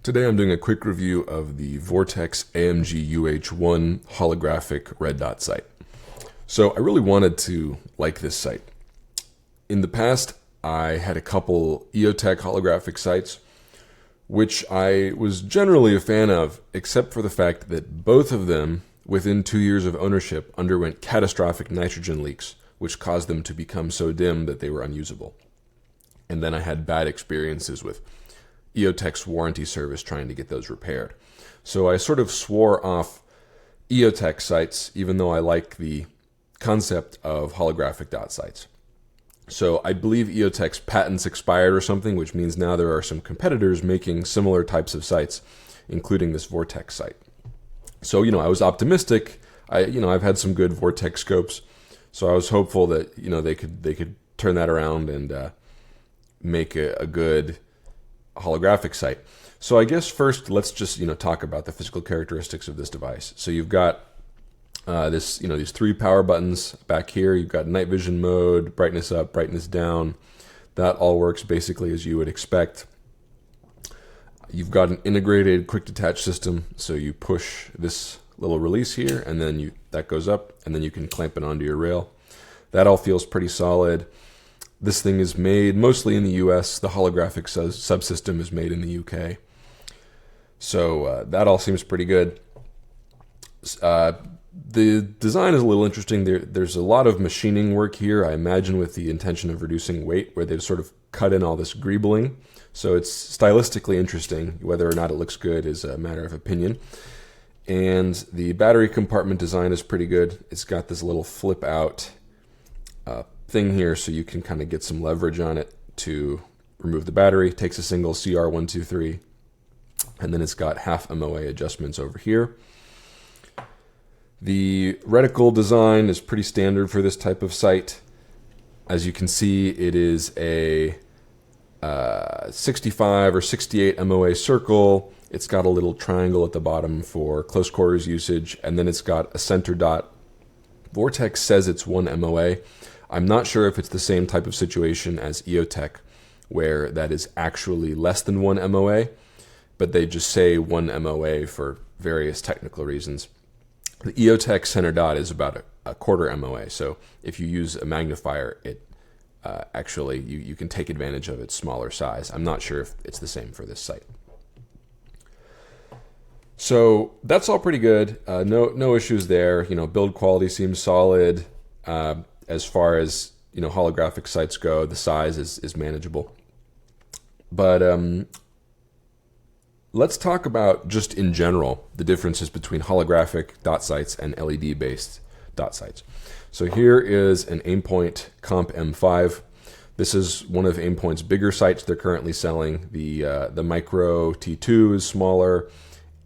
Today I'm doing a quick review of the Vortex AMG UH-1 holographic red dot sight. So I really wanted to like this sight. In the past, I had a couple EOTech holographic sights, which I was generally a fan of, except for the fact that both of them, within 2 years of ownership, underwent catastrophic nitrogen leaks, which caused them to become so dim that they were unusable. And then I had bad experiences with EOTech's warranty service trying to get those repaired. So I sort of swore off EOTech sights, even though I like the concept of holographic dot sights. So I believe EOTech's patents expired or something, which means now there are some competitors making similar types of sights, including this Vortex sight. So, I was optimistic. I've had some good Vortex scopes, so I was hopeful that, they could turn that around and make a good holographic sight. So I guess first let's just talk about the physical characteristics of this device. So you've got these three power buttons back here. You've got night vision mode, brightness up, brightness down. That all works basically as you would expect. You've got an integrated quick detach system, so you push this little release here and then that goes up and then you can clamp it onto your rail. That all feels pretty solid. This thing is made mostly in the US. The holographic subsystem is made in the UK. So that all seems pretty good. The design is a little interesting. There's a lot of machining work here, I imagine with the intention of reducing weight, where they've sort of cut in all this greebling. So it's stylistically interesting. Whether or not it looks good is a matter of opinion. And the battery compartment design is pretty good. It's got this little flip out thing here, so you can kind of get some leverage on it to remove the battery. It takes a single CR123, and then it's got half MOA adjustments over here. The reticle design is pretty standard for this type of sight. As you can see, it is a 65 or 68 MOA circle. It's got a little triangle at the bottom for close quarters usage, and then it's got a center dot. Vortex says it's 1 MOA. I'm not sure if it's the same type of situation as EOTech, where that is actually less than 1 MOA, but they just say 1 MOA for various technical reasons. The EOTech center dot is about a quarter MOA, so if you use a magnifier, it actually you can take advantage of its smaller size. I'm not sure if it's the same for this sight. So that's all pretty good. No issues there. Build quality seems solid. As far as holographic sights go, the size is manageable. But let's talk about just in general the differences between holographic dot sights and LED based dot sights. So here is an Aimpoint Comp M5. This is one of Aimpoint's bigger sights they're currently selling. The Micro T2 is smaller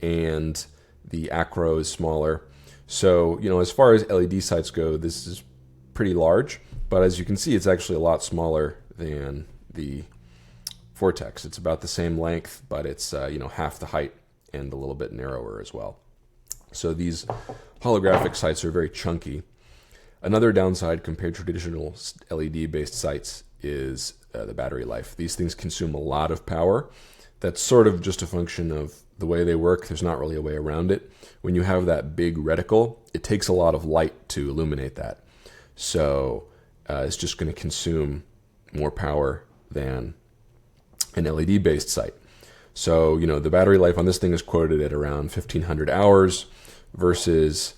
and the Acro is smaller. So as far as LED sights go, this is pretty large, but as you can see, it's actually a lot smaller than the Vortex. It's about the same length, but it's half the height and a little bit narrower as well. So these holographic sights are very chunky. Another downside compared to traditional LED-based sights is the battery life. These things consume a lot of power. That's sort of just a function of the way they work. There's not really a way around it. When you have that big reticle, it takes a lot of light to illuminate that. So it's just going to consume more power than an LED-based sight. So, the battery life on this thing is quoted at around 1,500 hours versus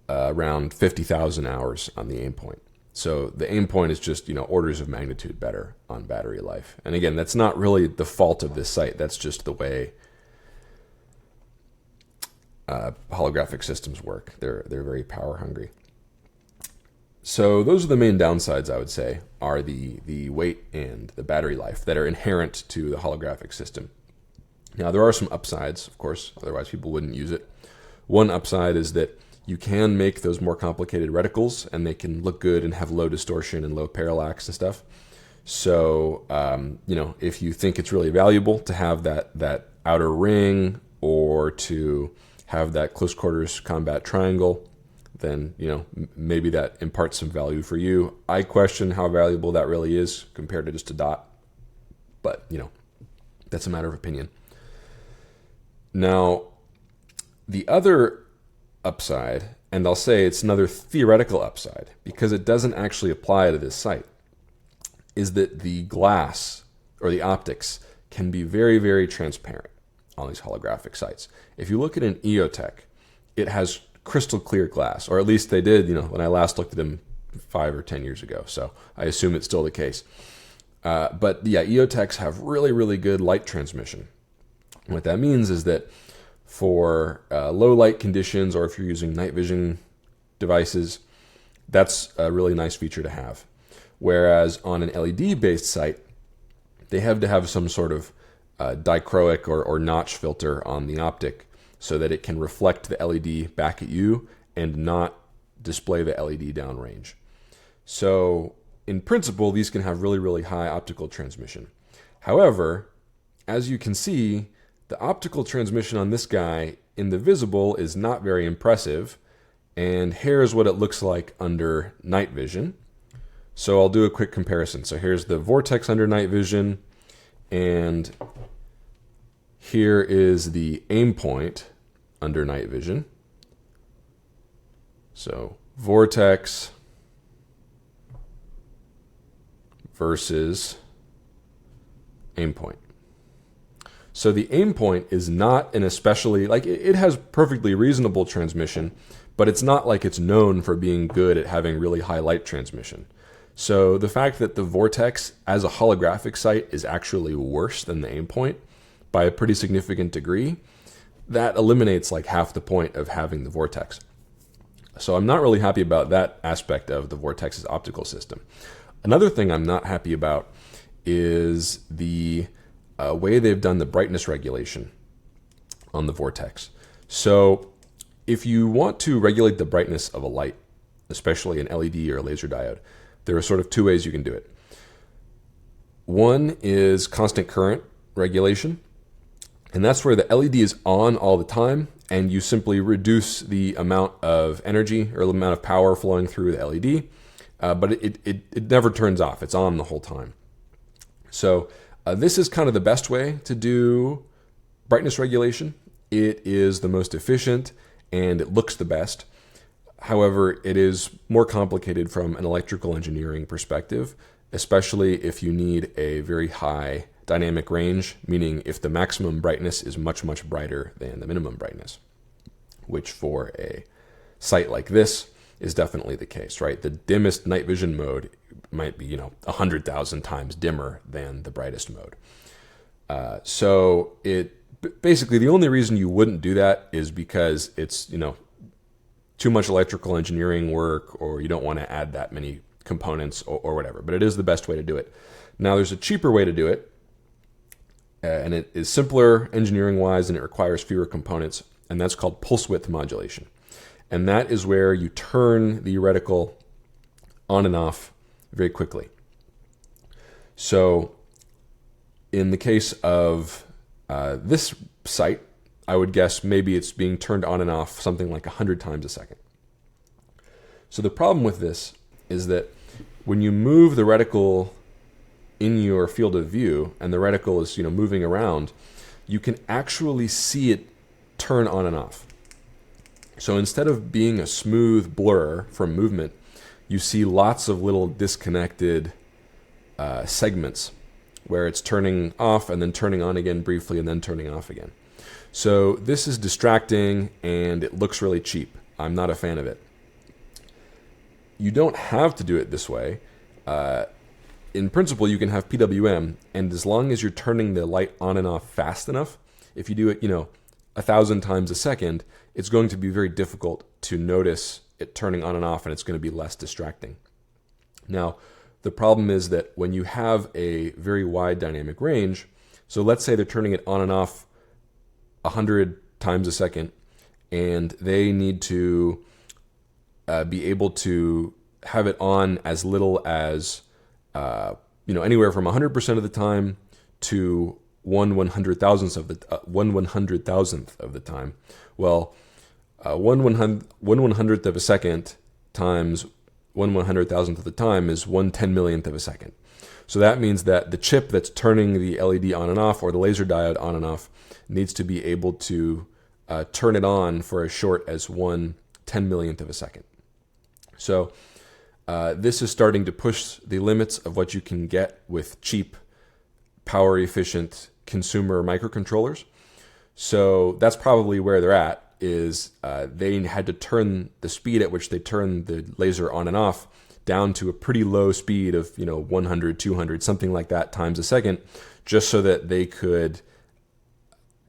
around 50,000 hours on the Aimpoint. So the Aimpoint is just, orders of magnitude better on battery life. And again, that's not really the fault of this sight. That's just the way holographic systems work. They're very power hungry. So those are the main downsides, I would say, are the weight and the battery life that are inherent to the holographic system. Now, there are some upsides, of course, otherwise people wouldn't use it. One upside is that you can make those more complicated reticles, and they can look good and have low distortion and low parallax and stuff. So, if you think it's really valuable to have that outer ring or to have that close quarters combat triangle, then maybe that imparts some value for you. I question how valuable that really is compared to just a dot, but that's a matter of opinion. Now, the other upside, and I'll say it's another theoretical upside because it doesn't actually apply to this sight, is that the glass or the optics can be very, very transparent on these holographic sights. If you look at an EOTech, it has crystal clear glass, or at least they did, when I last looked at them 5 or 10 years ago. So I assume it's still the case. But yeah, EOTechs have really, really good light transmission. What that means is that for low light conditions, or if you're using night vision devices, that's a really nice feature to have. Whereas on an LED-based sight, they have to have some sort of dichroic or notch filter on the optic so that it can reflect the LED back at you and not display the LED downrange. So in principle, these can have really, really high optical transmission. However, as you can see, the optical transmission on this guy in the visible is not very impressive, and here's what it looks like under night vision. So I'll do a quick comparison. So here's the Vortex under night vision, and here is the Aimpoint under night vision. So Vortex versus Aimpoint. So the Aimpoint is not an especially, it has perfectly reasonable transmission, but it's not like it's known for being good at having really high light transmission. So the fact that the Vortex as a holographic sight is actually worse than the Aimpoint by a pretty significant degree, that eliminates like half the point of having the Vortex. So I'm not really happy about that aspect of the Vortex's optical system. Another thing I'm not happy about is the way they've done the brightness regulation on the Vortex. So if you want to regulate the brightness of a light, especially an LED or a laser diode, there are sort of two ways you can do it. One is constant current regulation, and that's where the LED is on all the time, and you simply reduce the amount of energy or the amount of power flowing through the LED, but it never turns off. It's on the whole time. So this is kind of the best way to do brightness regulation. It is the most efficient, and it looks the best. However, it is more complicated from an electrical engineering perspective, especially if you need a very high dynamic range, meaning if the maximum brightness is much, much brighter than the minimum brightness, which for a site like this is definitely the case, right? The dimmest night vision mode might be, 100,000 times dimmer than the brightest mode. So basically the only reason you wouldn't do that is because it's, too much electrical engineering work, or you don't want to add that many components or whatever, but it is the best way to do it. Now there's a cheaper way to do it, and it is simpler engineering wise, and it requires fewer components, and that's called pulse width modulation. And that is where you turn the reticle on and off very quickly. So in the case of this site, I would guess maybe it's being turned on and off something like 100 times a second. So the problem with this is that when you move the reticle in your field of view, and the reticle is moving around, you can actually see it turn on and off. So instead of being a smooth blur from movement, you see lots of little disconnected segments where it's turning off and then turning on again briefly and then turning off again. So this is distracting, and it looks really cheap. I'm not a fan of it. You don't have to do it this way. In principle, you can have PWM, and as long as you're turning the light on and off fast enough, if you do it, 1,000 times a second, it's going to be very difficult to notice it turning on and off, and it's going to be less distracting. Now, the problem is that when you have a very wide dynamic range, so let's say they're turning it on and off 100 times a second, and they need to be able to have it on as little as anywhere from 100% of the time to 1/100,000th of the time. Well, 1/100th of a second times 1/100,000th of the time is 1/10 millionth of a second. So that means that the chip that's turning the LED on and off, or the laser diode on and off, needs to be able to turn it on for as short as 1/10 millionth of a second. So this is starting to push the limits of what you can get with cheap, power-efficient consumer microcontrollers. So that's probably where they're at, is they had to turn the speed at which they turn the laser on and off down to a pretty low speed of 100, 200, something like that times a second, just so that they could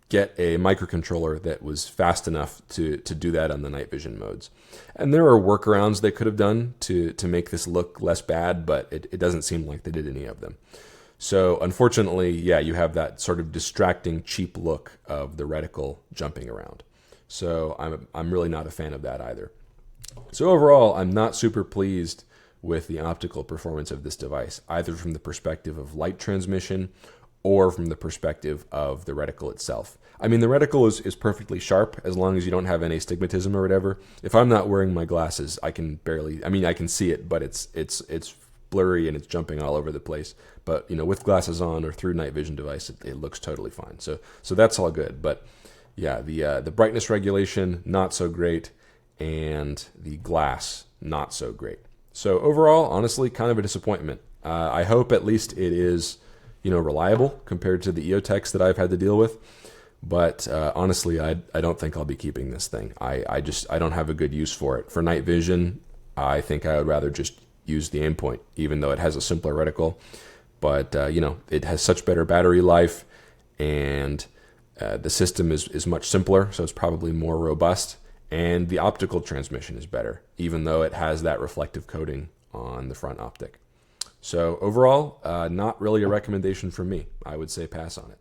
get a microcontroller that was fast enough to do that on the night vision modes. And there are workarounds they could have done to make this look less bad, but it doesn't seem like they did any of them. So unfortunately, yeah, you have that sort of distracting, cheap look of the reticle jumping around. So I'm really not a fan of that either. So overall, I'm not super pleased with the optical performance of this device, either from the perspective of light transmission or from the perspective of the reticle itself. I mean, the reticle is perfectly sharp as long as you don't have any astigmatism or whatever. If I'm not wearing my glasses, I can see it, but it's blurry and it's jumping all over the place. But with glasses on or through night vision device, it looks totally fine. So that's all good. But yeah, the brightness regulation, not so great, and the glass, not so great. So overall, honestly, kind of a disappointment. I hope at least it is reliable compared to the EOTechs that I've had to deal with. But honestly, I don't think I'll be keeping this thing. I don't have a good use for it. For night vision, I think I would rather just use the Aimpoint, even though it has a simpler reticle. But it has such better battery life, and the system is much simpler, so it's probably more robust. And the optical transmission is better, even though it has that reflective coating on the front optic. So overall, not really a recommendation from me. I would say pass on it.